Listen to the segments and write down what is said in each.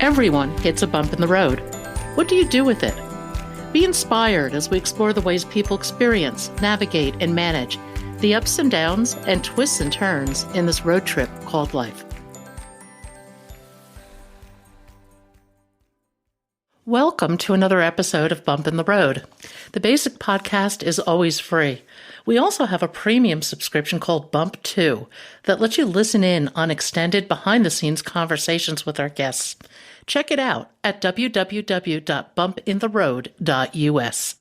Everyone hits a bump in the road. What do you do with it? Be inspired as we explore the ways people experience, navigate, and manage the ups and downs and twists and turns in this road trip called life. Welcome to another episode of Bump in the Road. The basic podcast is always free. We also have a premium subscription called Bump 2 that lets you listen in on extended behind-the-scenes conversations with our guests. Check it out at www.bumpintheroad.us.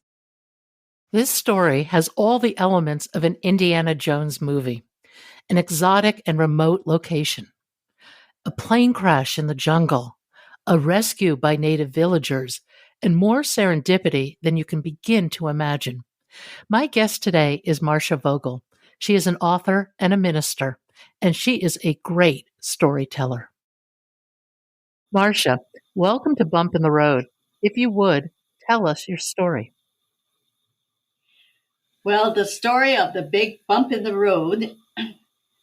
This story has all the elements of an Indiana Jones movie: an exotic and remote location, a plane crash in the jungle, a rescue by native villagers, and more serendipity than you can begin to imagine. My guest today is Marcia Vogel. She is an author and a minister, and she is a great storyteller. Marcia, welcome to Bump in the Road. If you would, tell us your story. Well, the story of the big bump in the road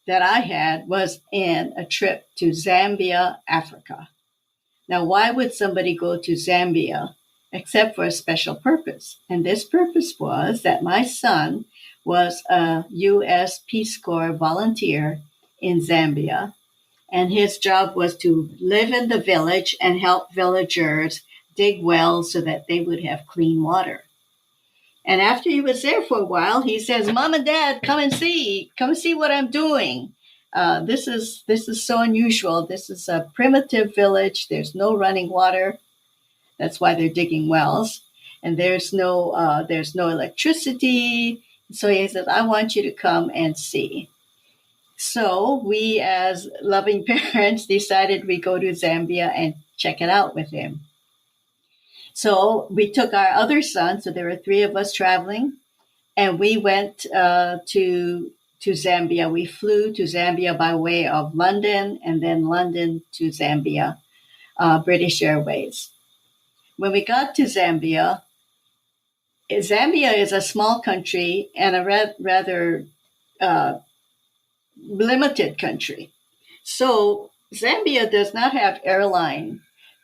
that I had was in a trip to Zambia, Africa. Now, why would somebody go to Zambia except for a special purpose? And this purpose was that my son was a U.S. Peace Corps volunteer in Zambia, and his job was to live in the village and help villagers dig wells so that they would have clean water. And after he was there for a while, he says, "Mom and Dad, come and see what I'm doing. This is so unusual. This is a primitive village. There's no running water. That's why they're digging wells. And there's no electricity." So he says, "I want you to come and see." So we, as loving parents, decided we go to Zambia and check it out with him. So we took our other son, so there were three of us traveling, and we went to Zambia. We flew to Zambia by way of London, and then London to Zambia, British Airways. When we got to Zambia is a small country and a rather limited country. So Zambia does not have airline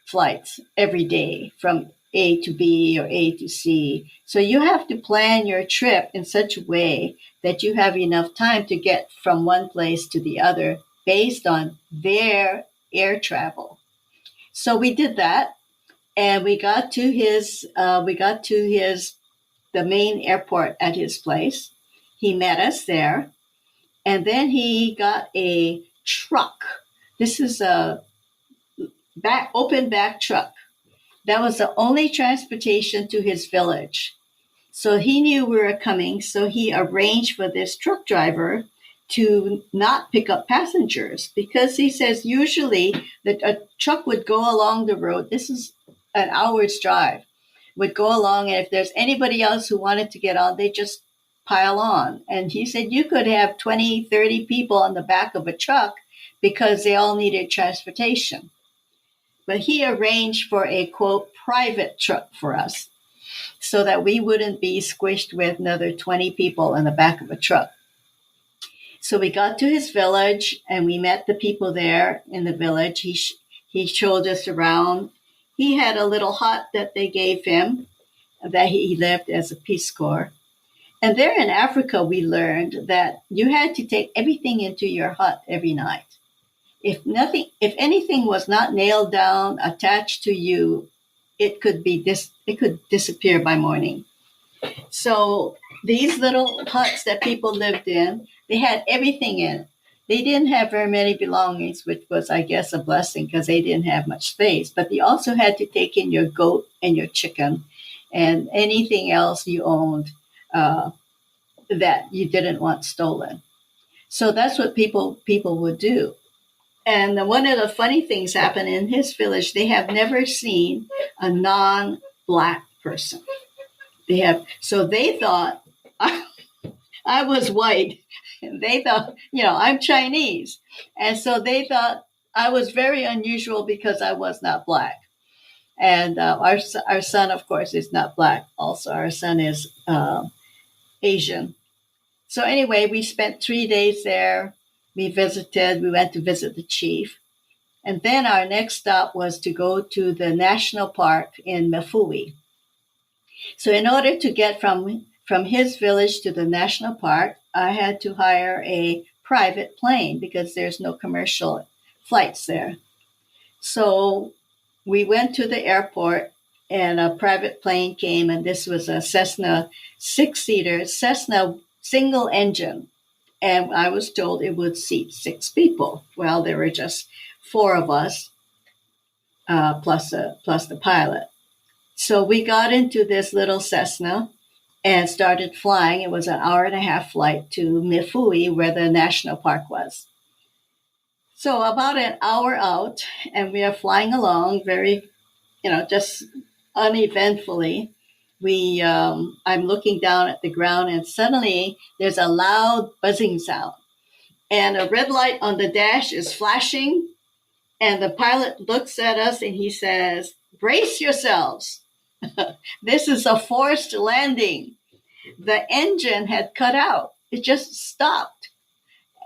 flights every day from A to B or A to C. So you have to plan your trip in such a way that you have enough time to get from one place to the other based on their air travel. So we did that, and we got to the main airport at his place. He met us there, and then he got a truck. This is a open back truck. That was the only transportation to his village. So he knew we were coming, so he arranged for this truck driver to not pick up passengers, because he says usually that a truck would go along the road. This is an hour's drive, would go along, and if there's anybody else who wanted to get on, they just pile on. And he said you could have 20, 30 people on the back of a truck because they all needed transportation. But he arranged for a, quote, private truck for us so that we wouldn't be squished with another 20 people in the back of a truck. So we got to his village and we met the people there in the village. He showed us around. He had a little hut that they gave him that he lived as a Peace Corps. And there in Africa, we learned that you had to take everything into your hut every night. If anything was not nailed down, attached to you, it could disappear by morning. So these little huts that people lived in, they had everything in. They didn't have very many belongings, which was, I guess, a blessing because they didn't have much space. But they also had to take in your goat and your chicken and anything else you owned that you didn't want stolen. So that's what people would do. And one of the funny things happened in his village. They have never seen a non-Black person. So they thought I was white. They thought, I'm Chinese. And so they thought I was very unusual because I was not Black. And our son, of course, is not Black. Also, our son is Asian. So anyway, we spent 3 days there. We went to visit the chief. And then our next stop was to go to the national park in Mafui. So in order to get from his village to the national park, I had to hire a private plane because there's no commercial flights there. So we went to the airport and a private plane came, and this was a Cessna six-seater, Cessna single engine. And I was told it would seat 6 people. Well, there were just 4 of us, plus the pilot. So we got into this little Cessna and started flying. It was an hour-and-a-half flight to Mifui, where the national park was. So about an hour out, and we are flying along very, just uneventfully. I'm looking down at the ground, and suddenly there's a loud buzzing sound. And a red light on the dash is flashing, and the pilot looks at us and he says, "Brace yourselves. This is a forced landing." The engine had cut out. It just stopped.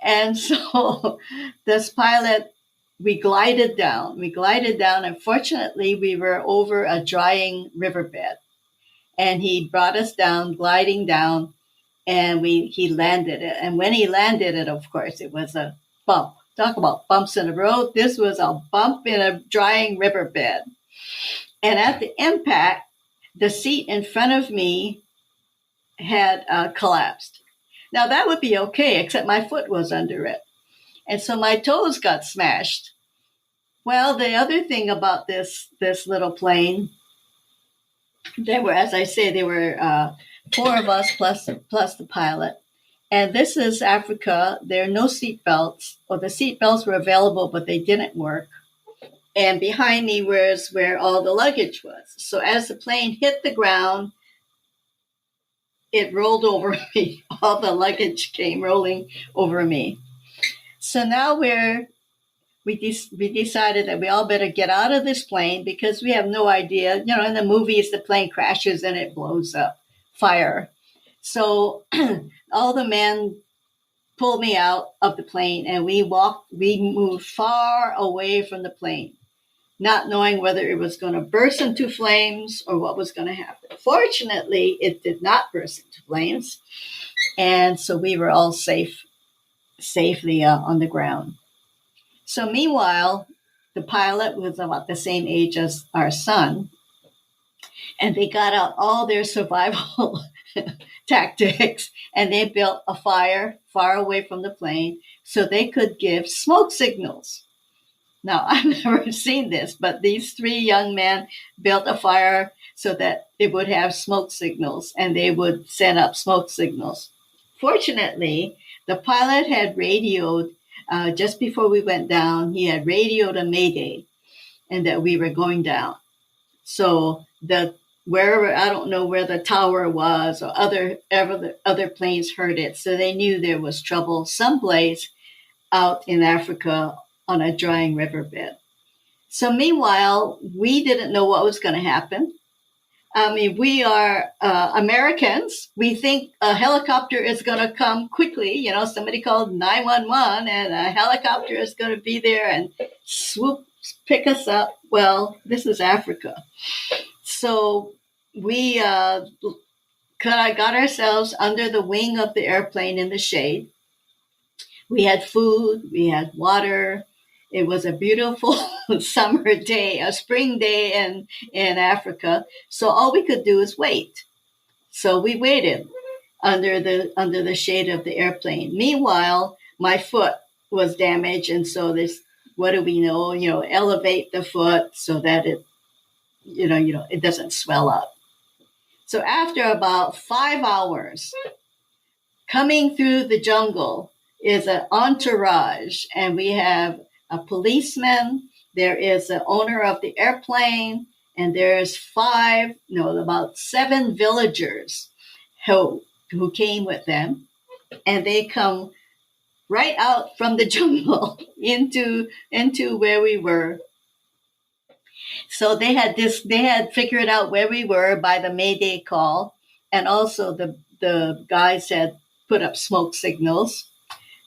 And so this pilot, we glided down, and fortunately we were over a drying riverbed. And he brought us down, gliding down, and he landed it. And when he landed it, of course, it was a bump. Talk about bumps in the road. This was a bump in a drying riverbed. And at the impact, the seat in front of me had collapsed. Now that would be okay, except my foot was under it. And so my toes got smashed. Well, the other thing about this little plane, there were 4 of us plus the pilot. And this is Africa. There are no seat belts, or the seat belts were available, but they didn't work. And behind me was where all the luggage was. So as the plane hit the ground, it rolled over me. All the luggage came rolling over me. So now we decided that we all better get out of this plane because we have no idea. In the movies, the plane crashes and it blows up, fire. So all the men pulled me out of the plane, and we moved far away from the plane, not knowing whether it was going to burst into flames or what was going to happen. Fortunately, it did not burst into flames, and so we were all safely on the ground. So meanwhile, the pilot was about the same age as our son, and they got out all their survival tactics, and they built a fire far away from the plane so they could give smoke signals. Now, I've never seen this, but these 3 young men built a fire so that it would have smoke signals, and they would send up smoke signals. Fortunately, the pilot had radioed, just before we went down, he had radioed a mayday, and that we were going down. So wherever, I don't know where the tower was, or other planes heard it, so they knew there was trouble someplace out in Africa on a drying riverbed. So meanwhile, we didn't know what was going to happen. I mean, we are Americans. We think a helicopter is going to come quickly. Somebody called 911 and a helicopter is going to be there and swoop, pick us up. Well, this is Africa. So we got ourselves under the wing of the airplane in the shade. We had food, we had water. It was a beautiful summer day, a spring day in Africa. So all we could do is wait. So we waited under the shade of the airplane. Meanwhile, my foot was damaged, and so what do we know? Elevate the foot so that it, it doesn't swell up. So after about 5 hours, coming through the jungle is an entourage, and we have a policeman, there is the owner of the airplane, and there's about 7 villagers who came with them, and they come right out from the jungle into where we were. So they had figured out where we were by the Mayday call, and also the guys had put up smoke signals,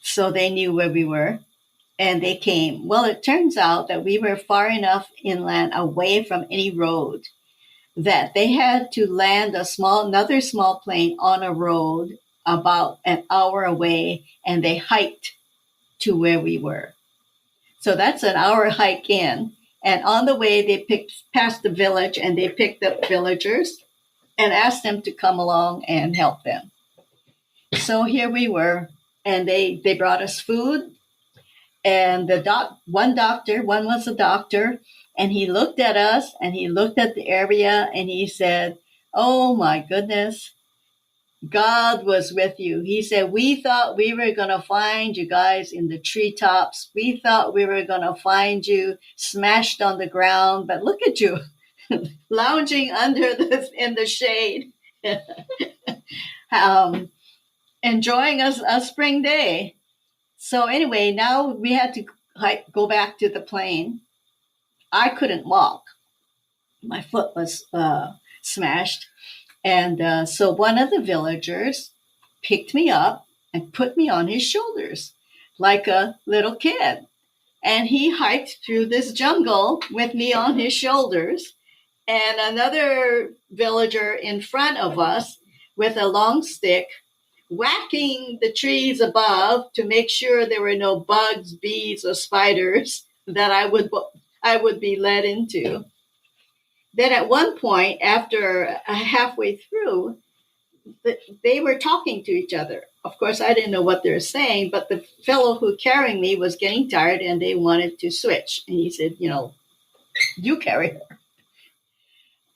so they knew where we were. and they came. Well, it turns out that we were far enough inland away from any road that they had to land another small plane on a road about an hour away, and they hiked to where we were. So that's an hour hike in. And on the way, they past the village, and they picked up villagers and asked them to come along and help them. So here we were, and they brought us food. And one was a doctor, and he looked at us, and he looked at the area, and he said, "Oh my goodness, God was with you." He said, "We thought we were going to find you guys in the treetops. We thought we were going to find you smashed on the ground, but look at you lounging in the shade, enjoying a spring day." So anyway, now we had to go back to the plane. I couldn't walk. My foot was smashed. And so one of the villagers picked me up and put me on his shoulders like a little kid. And he hiked through this jungle with me on his shoulders, and another villager in front of us with a long stick, whacking the trees above to make sure there were no bugs, bees, or spiders that I would be led into. Then at one point, after halfway through, they were talking to each other. Of course, I didn't know what they were saying, but the fellow who carrying me was getting tired, and they wanted to switch. And he said, "You carry her."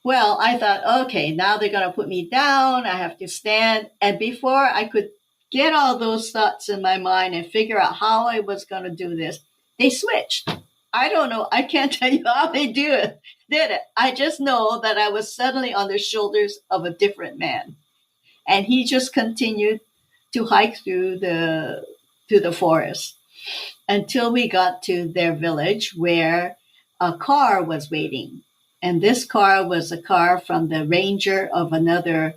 Well, I thought, okay, now they're going to put me down. I have to stand. And before I could get all those thoughts in my mind and figure out how I was going to do this, they switched. I don't know. I can't tell you how they did it. I just know that I was suddenly on the shoulders of a different man. And he just continued to hike through the forest until we got to their village, where a car was waiting. And this car was a car from the ranger of another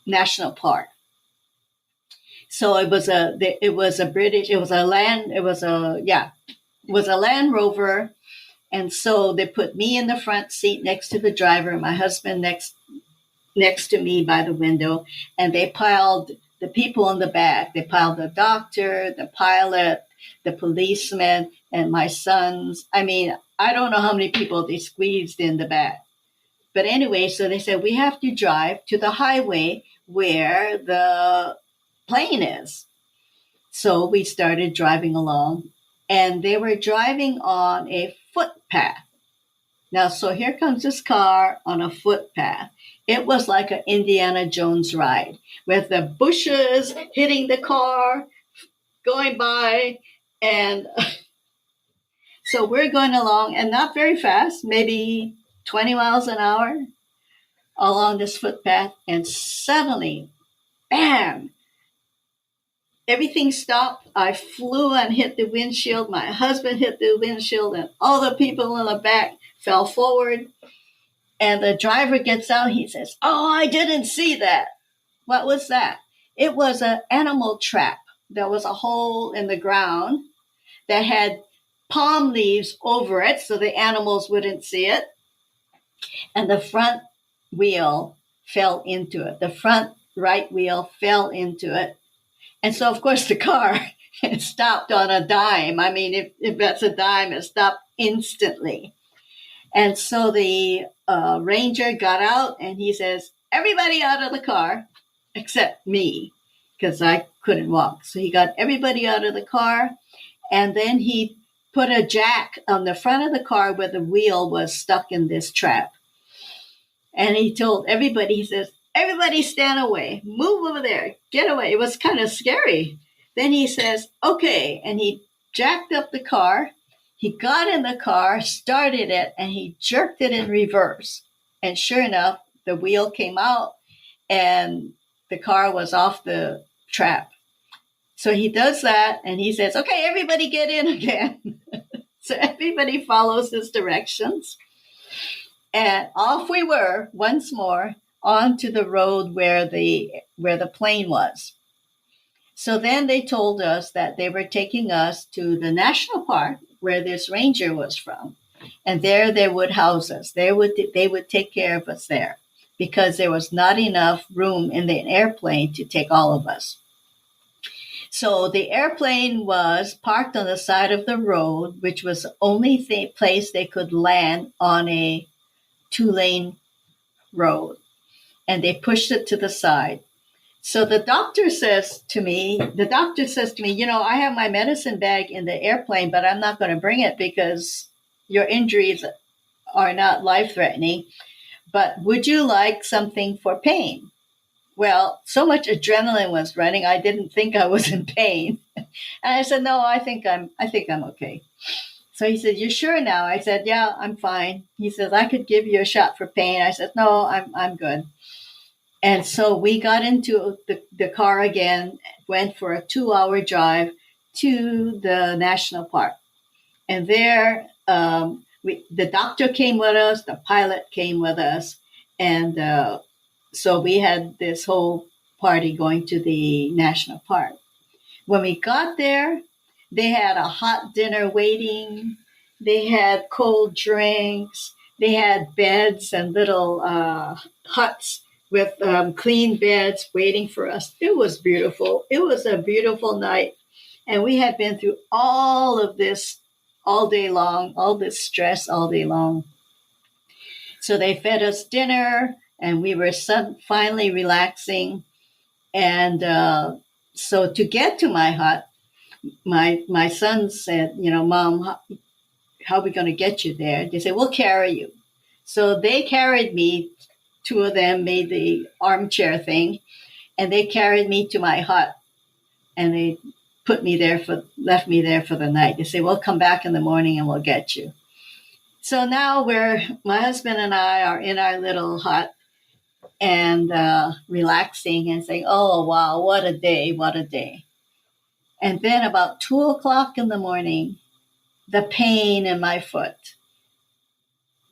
national park. So it was a Land Rover. And so they put me in the front seat next to the driver, my husband next to me by the window, and they piled the people in the back. They piled the doctor, the pilot, the policeman, and my sons. I mean, I don't know how many people they squeezed in the back. But anyway, so they said, we have to drive to the highway where the plane is. So we started driving along, and they were driving on a footpath. Now, so here comes this car on a footpath. It was like an Indiana Jones ride, with the bushes hitting the car, going by. And so we're going along, and not very fast, maybe 20 miles an hour along this footpath. And suddenly, bam, everything stopped. I flew and hit the windshield. My husband hit the windshield, and all the people in the back fell forward. And the driver gets out. He says, "Oh, I didn't see that." What was that? It was an animal trap. There was a hole in the ground that had palm leaves over it so the animals wouldn't see it. And the front wheel fell into it. The front right wheel fell into it. And so, of course, the car stopped on a dime. I mean, if that's a dime, it stopped instantly. And so the ranger got out, and he says, "Everybody out of the car except me," because I couldn't walk. So he got everybody out of the car, and then he put a jack on the front of the car where the wheel was stuck in this trap. And he told everybody, he says, "Everybody stand away, move over there, get away." It was kind of scary. Then he says, "Okay." And he jacked up the car. He got in the car, started it, and he jerked it in reverse. And sure enough, the wheel came out, and the car was off the trap. So he does that, and he says, "Okay, everybody get in again." So everybody follows his directions. And off we were once more onto the road where the plane was. So then they told us that they were taking us to the national park where this ranger was from. And there they would house us. They would take care of us there because there was not enough room in the airplane to take all of us. So the airplane was parked on the side of the road, which was the only place they could land on a 2-lane road. And they pushed it to the side. So the doctor says to me, I have my medicine bag in the airplane, but I'm not going to bring it because your injuries are not life-threatening. But would you like something for pain? Well, so much adrenaline was running, I didn't think I was in pain. And I said, no, I think I'm okay. So he said, you sure now? I said, yeah, I'm fine. He says, I could give you a shot for pain. I said, no, I'm good. And so we got into the car again, went for a 2-hour drive to the national park. And there, the doctor came with us, the pilot came with us. And so we had this whole party going to the national park. When we got there, they had a hot dinner waiting. They had cold drinks. They had beds and little huts with clean beds waiting for us. It was beautiful. It was a beautiful night. And we had been through all of this all day long, all this stress all day long. So they fed us dinner and we were finally relaxing. And so to get to my hut, my son said, Mom, how are we going to get you there? They said, we'll carry you. So they carried me. 2 of them made the armchair thing, and they carried me to my hut, and they left me there for the night. They say, we'll come back in the morning and we'll get you. So now my husband and I are in our little hut and relaxing and saying, oh, wow, what a day, what a day. And then about 2:00 in the morning, the pain in my foot.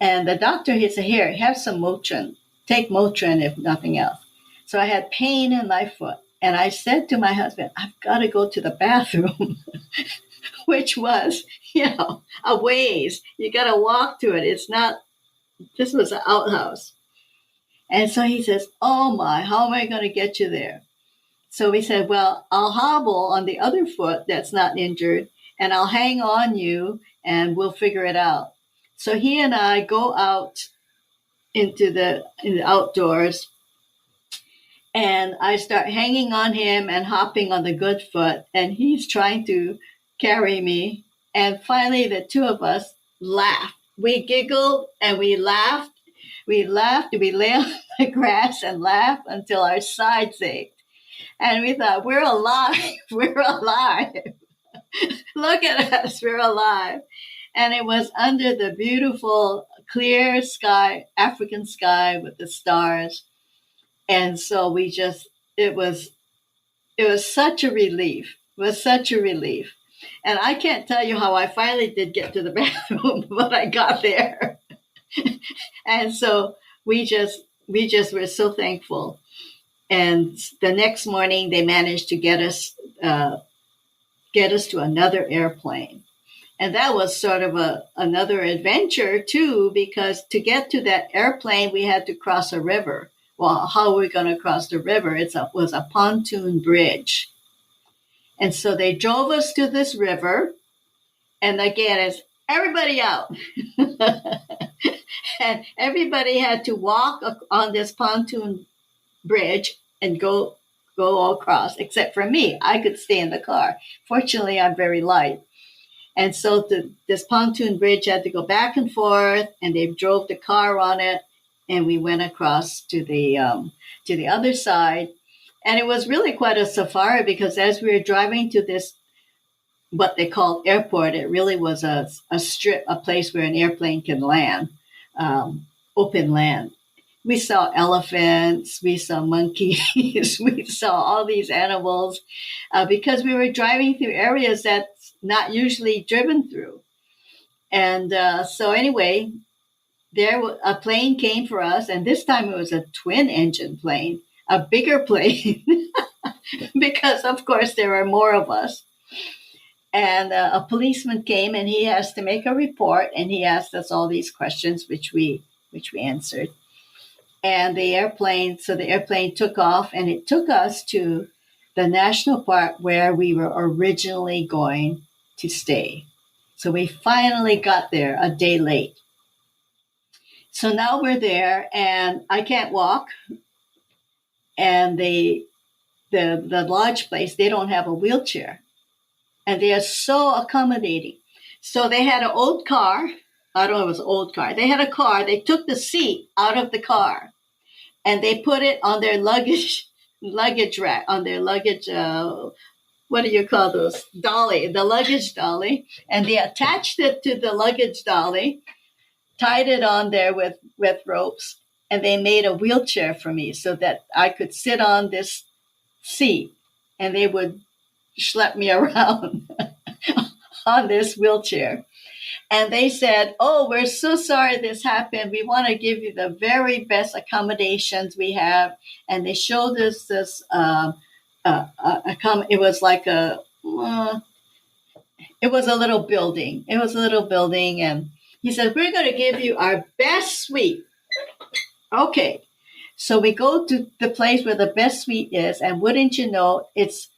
And the doctor, he said, here, have some Motrin. Take Motrin if nothing else. So I had pain in my foot. And I said to my husband, I've got to go to the bathroom, which was, a ways. You got to walk to it. This was an outhouse. And so he says, oh my, how am I going to get you there? So we said, well, I'll hobble on the other foot that's not injured, and I'll hang on you, and we'll figure it out. So he and I go out in the outdoors, and I start hanging on him and hopping on the good foot, and he's trying to carry me. And finally, the 2 of us laughed. We giggled and we laughed. We lay on the grass and laughed until our sides ached. And we thought, we're alive. We're alive. Look at us. We're alive. And it was under the beautiful, clear sky, African sky with the stars. And so it was such a relief. It was such a relief. And I can't tell you how I finally did get to the bathroom, but I got there. And so we just were so thankful. And the next morning they managed to get us to another airplane. And that was sort of another adventure too, because to get to that airplane, we had to cross a river. Well, how were we going to cross the river? It was a pontoon bridge. And so they drove us to this river. And again, it's everybody out. And everybody had to walk on this pontoon bridge and go across, except for me. I could stay in the car. Fortunately, I'm very light. And so this pontoon bridge had to go back and forth, and they drove the car on it, and we went across to the other side. And it was really quite a safari, because as we were driving to this, what they called airport, it really was a strip, a place where an airplane can land, open land. We saw elephants, we saw monkeys, we saw all these animals, because we were driving through areas that's not usually driven through. And so anyway, a plane came for us, and this time it was a twin engine plane, a bigger plane. because of course there were more of us. And a policeman came and he has to make a report, and he asked us all these questions, which we answered. And the airplane took off, and it took us to the national park where we were originally going to stay. So we finally got there a day late. So now we're there, and I can't walk. And the lodge place, they don't have a wheelchair, and they are so accommodating. So they had an old car. I don't know if it was an old car. They had a car. They took the seat out of the car, and they put it on their luggage rack, on their luggage. What do you call those? Dolly, the luggage dolly, and they attached it to the luggage dolly, tied it on there with ropes, and they made a wheelchair for me so that I could sit on this seat, and they would schlep me around on this wheelchair. And they said, "Oh, we're so sorry this happened. We want to give you the very best accommodations we have." And they showed us this. It was like it was a little building. It was a little building, and he said, "We're going to give you our best suite." Okay, so we go to the place where the best suite is, and wouldn't you know, it's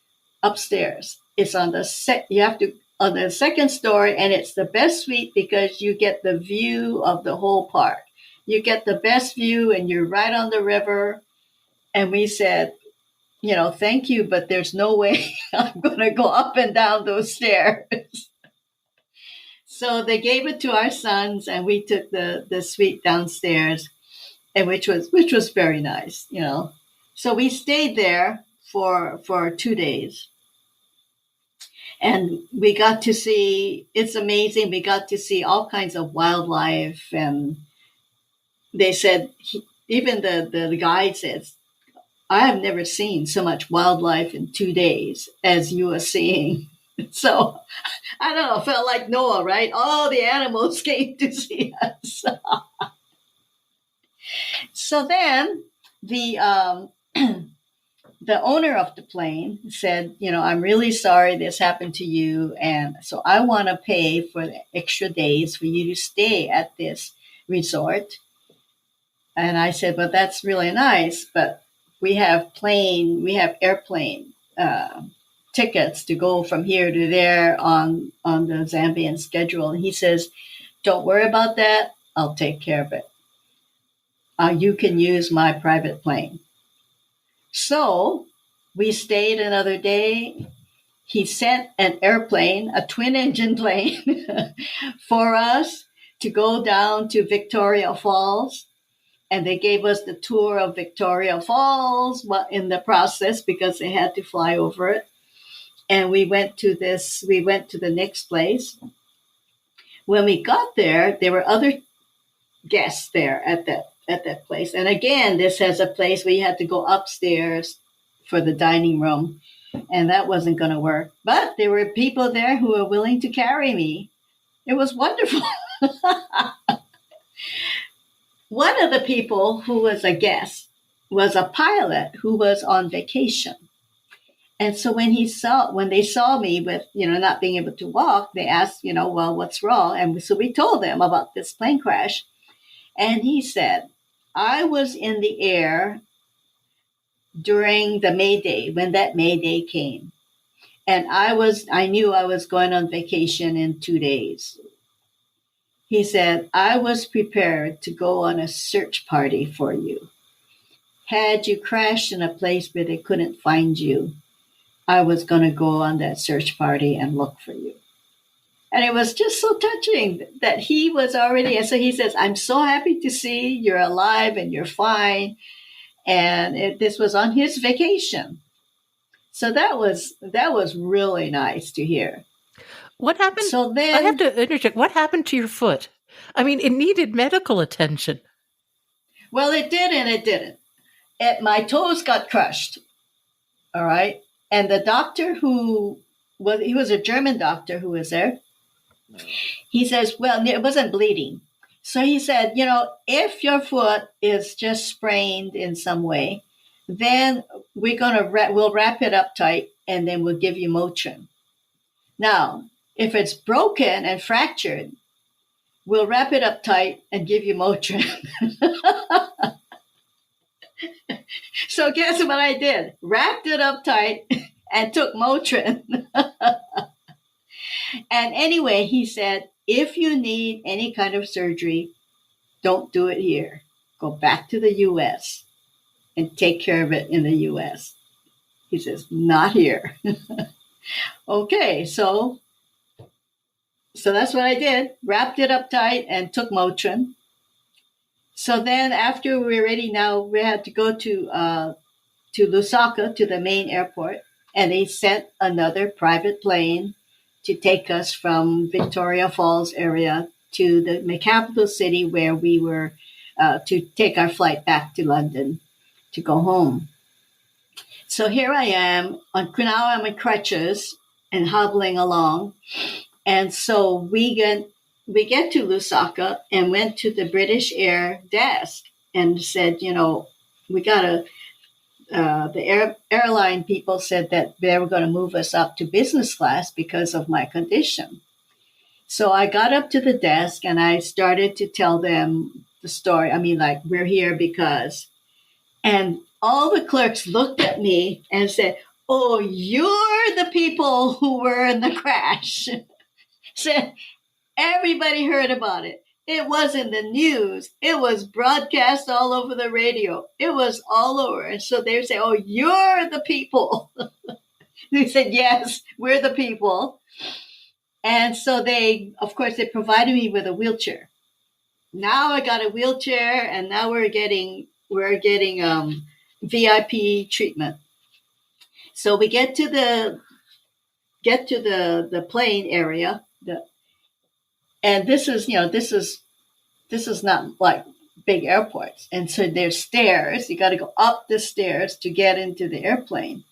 upstairs. It's on the you have to on the second story, and it's the best suite because you get the view of the whole park. You get the best view, and you're right on the river. And we said, "Thank you, but there's no way I'm going to go up and down those stairs." So they gave it to our sons, and we took the suite downstairs, and which was very nice, So we stayed there for 2 days. And we got to see, it's amazing, we got to see all kinds of wildlife. And they said, even the guide says, "I have never seen so much wildlife in 2 days as you are seeing." So, I don't know, felt like Noah, right? All the animals came to see us. So then the the owner of the plane said, "I'm really sorry this happened to you. And so I want to pay for the extra days for you to stay at this resort." And I said, "Well, that's really nice, but we have airplane tickets to go from here to there on the Zambian schedule." And he says, "Don't worry about that. I'll take care of it. You can use my private plane." So we stayed another day. He sent an airplane, a twin engine plane for us to go down to Victoria Falls. And they gave us the tour of Victoria Falls in the process because they had to fly over it. And we went to the next place. When we got there were other guests there at that place. And again, this has a place where you had to go upstairs for the dining room, and that wasn't going to work. But there were people there who were willing to carry me. It was wonderful. One of the people who was a guest was a pilot who was on vacation. And so when they saw me with, not being able to walk, they asked, "Well, what's wrong?" And so we told them about this plane crash. And he said, "I was in the air during the May Day, when that May Day came. And I knew I was going on vacation in 2 days." He said, "I was prepared to go on a search party for you. Had you crashed in a place where they couldn't find you, I was going to go on that search party and look for you." And it was just so touching that he was already, and so he says, "I'm so happy to see you're alive and you're fine." And this was on his vacation. So that was really nice to hear. What happened? So then, I have to interject. What happened to your foot? I mean, it needed medical attention. Well, it did and it didn't. My toes got crushed. All right. And the doctor he was a German doctor who was there. He says, well, it wasn't bleeding. So he said, if your foot is just sprained in some way, then we'll wrap it up tight, and then we'll give you Motrin. Now, if it's broken and fractured, we'll wrap it up tight and give you Motrin. So guess what I did? Wrapped it up tight and took Motrin. And anyway, he said, if you need any kind of surgery, don't do it here. Go back to the U.S. and take care of it in the U.S. He says, not here. Okay, so that's what I did. Wrapped it up tight and took Motrin. So then after we were ready, now we had to go to Lusaka, to the main airport, and they sent another private plane to take us from Victoria Falls area to the capital city where we were to take our flight back to London to go home. So here I am, now I'm on crutches and hobbling along. And so we get to Lusaka and went to the British Air desk and said, we got to, the airline people said that they were going to move us up to business class because of my condition. So I got up to the desk and I started to tell them the story. I mean, like, we're here because, and all the clerks looked at me and said, oh, you're the people who were in the crash. Said, everybody heard about it. It was in the news. It was broadcast all over the radio. It was all over. And so they say, oh, you're the people. They said, yes, we're the people. And so they provided me with a wheelchair. Now I got a wheelchair, and now we're getting VIP treatment. So we get to the plane area, and this is not like big airports, and so there's stairs. You got to go up the stairs to get into the airplane.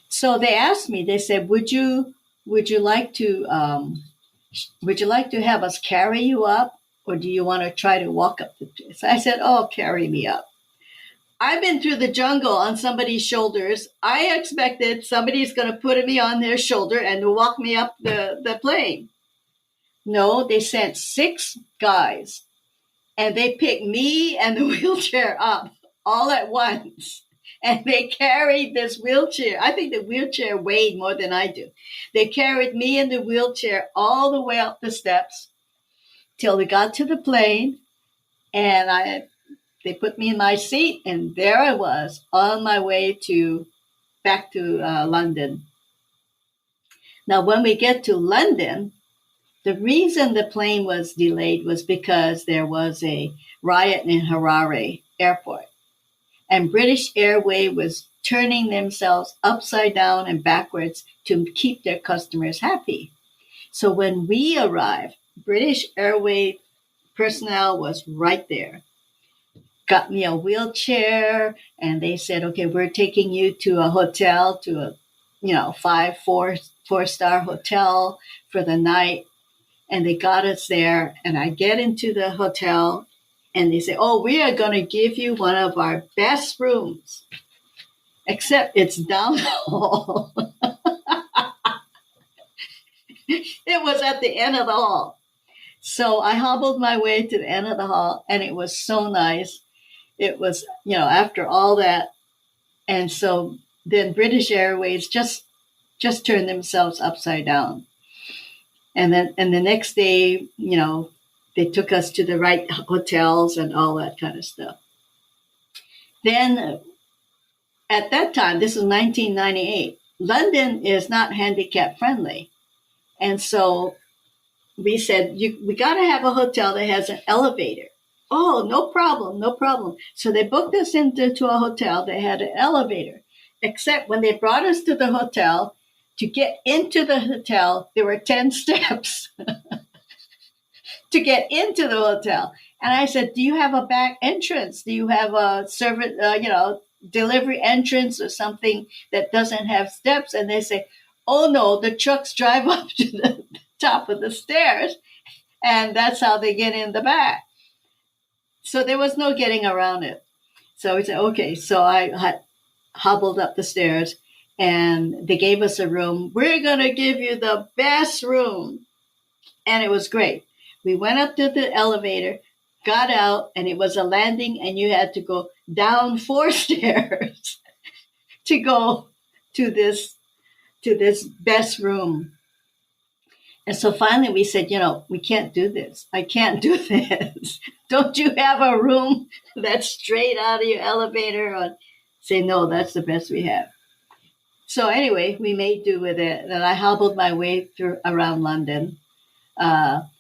So they asked me. They said, "Would you like to have us carry you up, or do you want to try to walk up the stairs?" I said, "Oh, carry me up. I've been through the jungle on somebody's shoulders. I expected somebody's going to put me on their shoulder and walk me up the plane." No, they sent 6 guys, and they picked me and the wheelchair up all at once. And they carried this wheelchair. I think the wheelchair weighed more than I do. They carried me in the wheelchair all the way up the steps till we got to the plane, and they put me in my seat, and there I was on my way back to London. Now, when we get to London, the reason the plane was delayed was because there was a riot in Harare airport, and British Airways was turning themselves upside down and backwards to keep their customers happy. So when we arrived, British Airways personnel was right there. Got me a wheelchair, and they said, "Okay, we're taking you to a hotel, to a 4-star hotel for the night." And they got us there, and I get into the hotel, and they say, "Oh, we are going to give you one of our best rooms, except it's down the hall." It was at the end of the hall. So I hobbled my way to the end of the hall, and it was so nice. It was, after all that. And so then British Airways just turned themselves upside down. And the next day, they took us to the right hotels and all that kind of stuff. Then at that time, this is 1998, London is not handicap friendly. And so we said, we got to have a hotel that has an elevator. Oh, no problem, no problem. So they booked us into a hotel that had an elevator, except when they brought us to the hotel, to get into the hotel, there were 10 steps to get into the hotel. And I said, "Do you have a back entrance? Do you have a delivery entrance or something that doesn't have steps?" And they say, "Oh no, the trucks drive up to the top of the stairs, and that's how they get in the back." So there was no getting around it. So we said, okay. So I hobbled up the stairs and they gave us a room. We're going to give you the best room. And it was great. We went up to the elevator, got out, and it was a landing, and you had to go down 4 stairs to go to this best room. And so finally we said, we can't do this. I can't do this. Don't you have a room that's straight out of your elevator? Or say, no, that's the best we have. So anyway, we made do with it. And I hobbled my way through around London.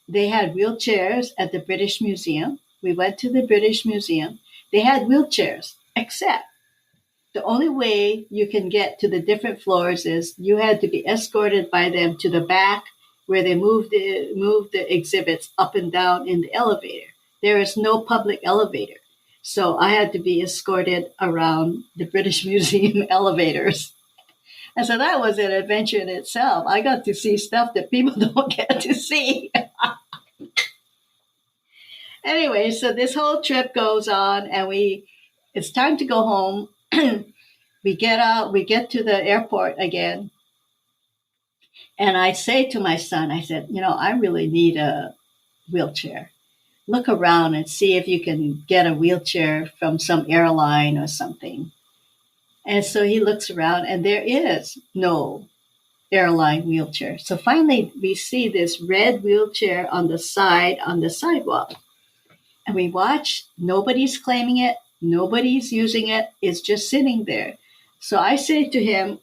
They had wheelchairs at the British Museum. We went to the British Museum. They had wheelchairs, except the only way you can get to the different floors is you had to be escorted by them to the back where they moved the exhibits up and down in the elevator. There is no public elevator. So I had to be escorted around the British Museum elevators. And so that was an adventure in itself. I got to see stuff that people don't get to see. Anyway, so this whole trip goes on and it's time to go home. We get out, we get to the airport again. And I say to my son, I said, I really need a wheelchair. Look around and see if you can get a wheelchair from some airline or something. And so he looks around and there is no airline wheelchair. So finally we see this red wheelchair on the sidewalk. And we watch, nobody's claiming it, nobody's using it, it's just sitting there. So I say to him,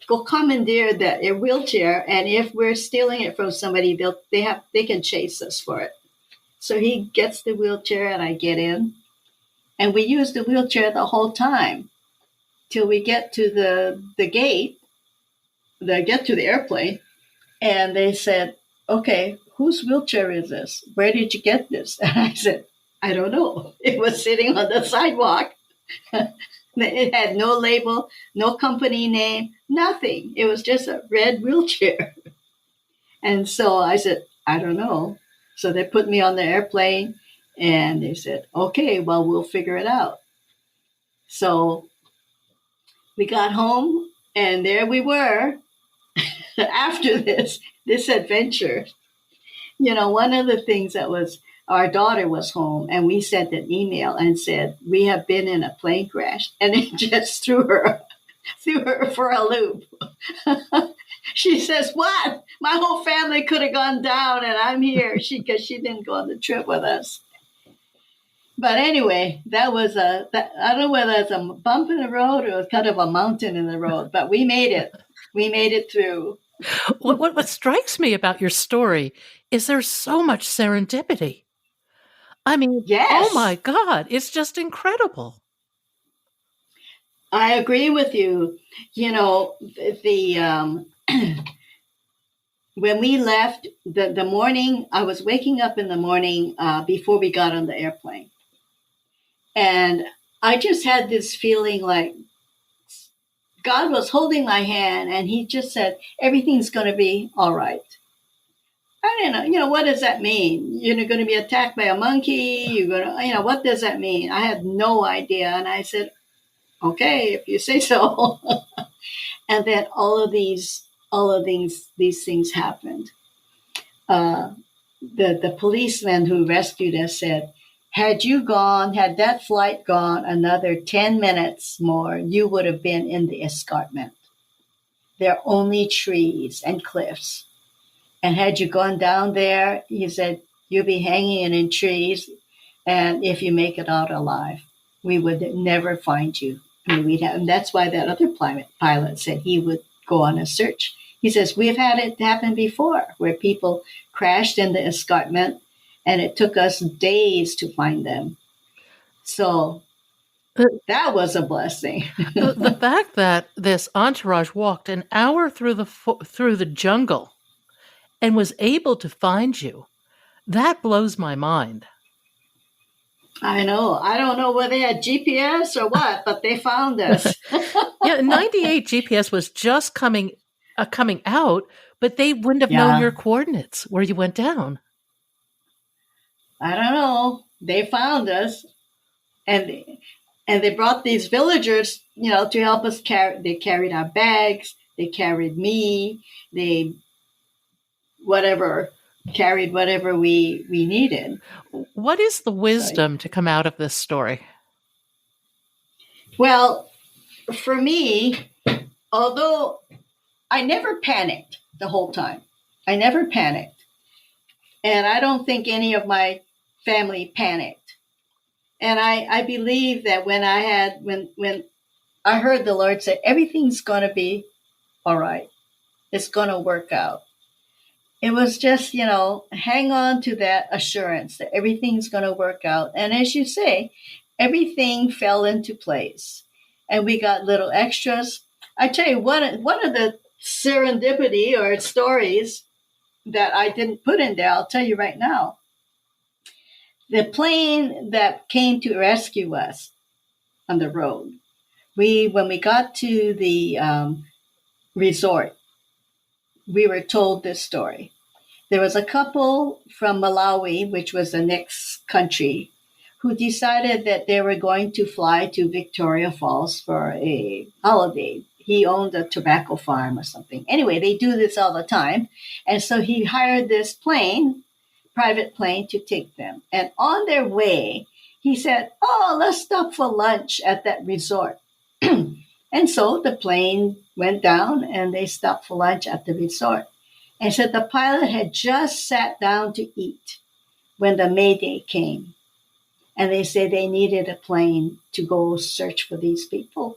go commandeer that wheelchair, and if we're stealing it from somebody, they can chase us for it. So he gets the wheelchair and I get in. And we use the wheelchair the whole time till we get to the gate, get to the airplane, and they said, okay, whose wheelchair is this? Where did you get this? And I said, I don't know. It was sitting on the sidewalk. It had no label, no company name, nothing. It was just a red wheelchair. And so I said, I don't know. So they put me on the airplane and they said, okay, well, we'll figure it out. So we got home and there we were after this adventure. One of the things that was, our daughter was home and we sent an email and said, we have been in a plane crash, and it just threw her for a loop. She says, what? My whole family could have gone down and I'm here because she didn't go on the trip with us. But anyway, that was I don't know whether it's a bump in the road or it was kind of a mountain in the road, but we made it. We made it through. What strikes me about your story is there's so much serendipity. I mean, yes. Oh my God, it's just incredible. I agree with you. When we left the morning, I was waking up in the morning before we got on the airplane. And I just had this feeling like God was holding my hand and he just said, everything's going to be all right. I don't know, what does that mean? You're going to be attacked by a monkey? You're going to, what does that mean? I had no idea. And I said, okay, if you say so. And then all of these things happened. The policeman who rescued us said, had that flight gone another 10 minutes more, you would have been in the escarpment. There are only trees and cliffs. And had you gone down there, he said, you'll be hanging in trees. And if you make it out alive, we would never find you. And that's why that other pilot said he would go on a search. He says, we've had it happen before where people crashed in the escarpment and it took us days to find them. So that was a blessing. The fact that this entourage walked an hour through the jungle and was able to find you, that blows my mind. I know. I don't know whether they had GPS or what, but they found us. Yeah, 98 GPS was just coming out, but they wouldn't have known your coordinates where you went down. I don't know. They found us. And And they brought these villagers, to help us carry. They carried our bags. They carried me. They whatever carried whatever we needed. What is the So, wisdom to come out of this story? well, for me, although I never panicked the whole time, I never panicked, and I don't think any of my family panicked. And I believe that when I heard the Lord say everything's going to be all right, it's going to work out. It was just, hang on to that assurance that everything's going to work out. And as you say, everything fell into place. And we got little extras. I tell you, one of the serendipity or stories that I didn't put in there, I'll tell you right now. The plane that came to rescue us on the road, when we got to the resort, we were told this story. There was a couple from Malawi, which was the next country, who decided that they were going to fly to Victoria Falls for a holiday. He owned a tobacco farm or something. Anyway, they do this all the time. And so he hired this private plane to take them. And on their way, he said, "Oh, let's stop for lunch at that resort." And so the plane went down and they stopped for lunch at the resort. And said the pilot had just sat down to eat when the Mayday came. And they said they needed a plane to go search for these people.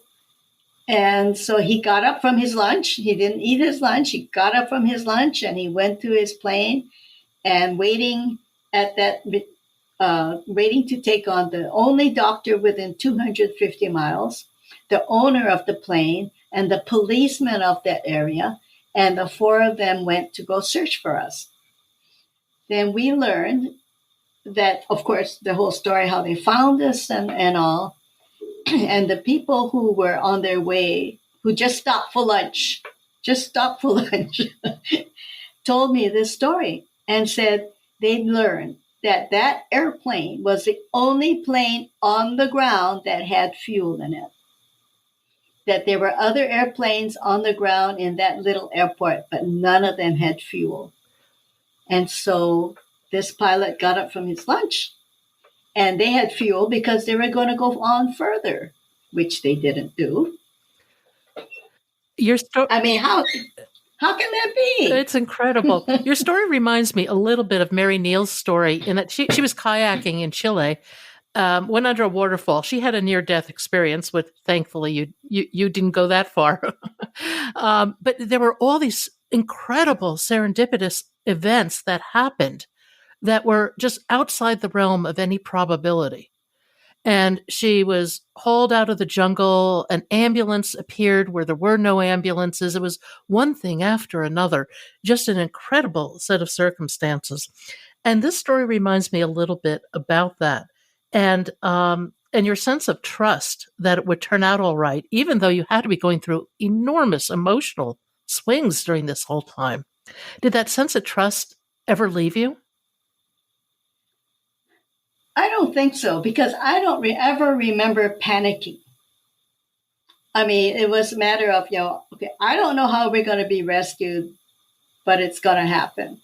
And so he got up from his lunch. He didn't eat his lunch. He got up from his lunch and he went to his plane and waiting to take on the only doctor within 250 miles, the owner of the plane, and the policeman of that area. And the four of them went to go search for us. Then we learned that, of course, the whole story, how they found us and all. And the people who were on their way, who just stopped for lunch, told me this story and said they'd learned that airplane was the only plane on the ground that had fuel in it. That there were other airplanes on the ground in that little airport, but none of them had fuel. And so this pilot got up from his lunch and they had fuel because they were going to go on further, which they didn't do. Your story. I mean, how can that be? It's incredible. Your story reminds me a little bit of Mary Neal's story in that she was kayaking in Chile, went under a waterfall. She had a near-death experience, which thankfully you didn't go that far. But there were all these incredible serendipitous events that happened that were just outside the realm of any probability. And she was hauled out of the jungle. An ambulance appeared where there were no ambulances. It was one thing after another, just an incredible set of circumstances. And this story reminds me a little bit about that. And your sense of trust that it would turn out all right, even though you had to be going through enormous emotional swings during this whole time. Did that sense of trust ever leave you? I don't think so, because I don't ever remember panicking. I mean, it was a matter of, okay, I don't know how we're going to be rescued, but it's going to happen.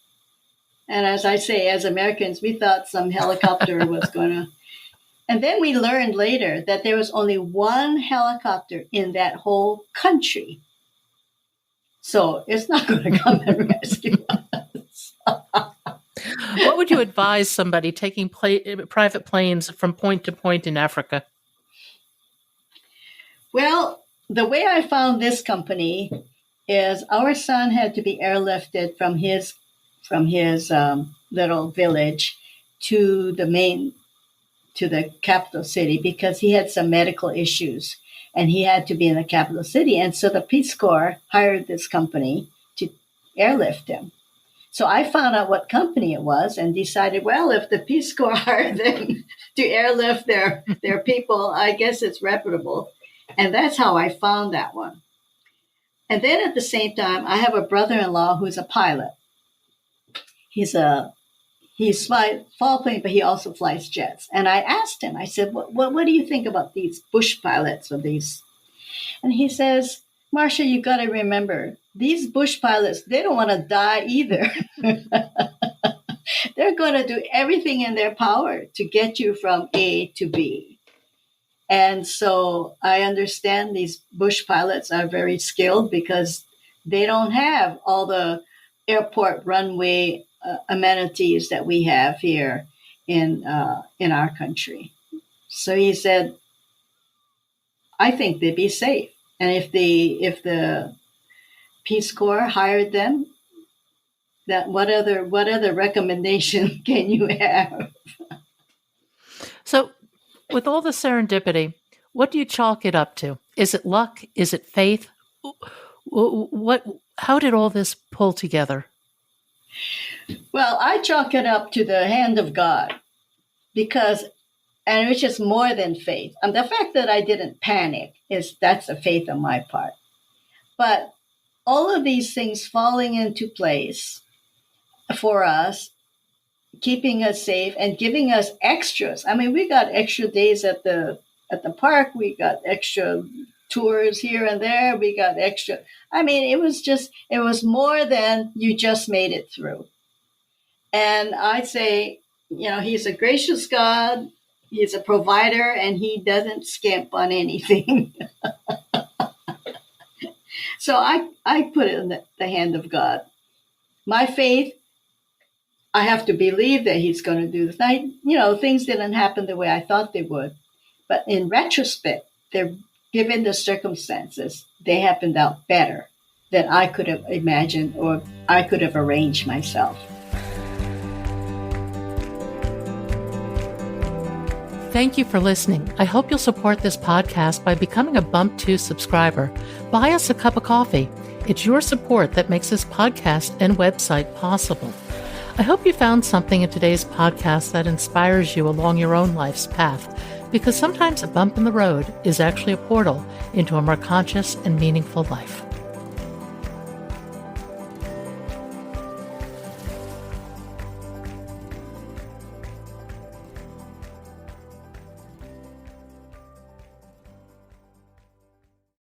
And as I say, as Americans, we thought some helicopter was going to. And then we learned later that there was only one helicopter in that whole country. So it's not going to come and rescue us. What would you advise somebody taking private planes from point to point in Africa? Well, the way I found this company is our son had to be airlifted from his little village to the capital city because he had some medical issues and he had to be in the capital city. And so the Peace Corps hired this company to airlift him. So I found out what company it was and decided, well, if the Peace Corps hired them to airlift their people, I guess it's reputable. And that's how I found that one. And then at the same time, I have a brother-in-law who's a pilot. He He's fall plane, but he also flies jets. And I asked him, I said, what do you think about these bush pilots or these? And he says, Marcia, you got to remember, these bush pilots, they don't want to die either. They're going to do everything in their power to get you from A to B. And so I understand these bush pilots are very skilled because they don't have all the airport runway amenities that we have here in our country. So he said, I think they'd be safe. And if the Peace Corps hired them, that what other recommendation can you have? So, with all the serendipity, what do you chalk it up to? Is it luck? Is it faith? How did all this pull together? Well, I chalk it up to the hand of God because, and it's just more than faith. The fact that I didn't panic that's a faith on my part. But all of these things falling into place for us, keeping us safe and giving us extras. I mean, we got extra days at the park. We got extra tours here and there. We got extra. I mean, it was more than you just made it through. And I'd say, he's a gracious God. He's a provider, and he doesn't skimp on anything. So I put it in the hand of God. My faith, I have to believe that he's going to do this. Things didn't happen the way I thought they would. But in retrospect, given the circumstances, they happened out better than I could have imagined or I could have arranged myself. Thank you for listening. I hope you'll support this podcast by becoming a Bump 2 subscriber. Buy us a cup of coffee. It's your support that makes this podcast and website possible. I hope you found something in today's podcast that inspires you along your own life's path, because sometimes a bump in the road is actually a portal into a more conscious and meaningful life.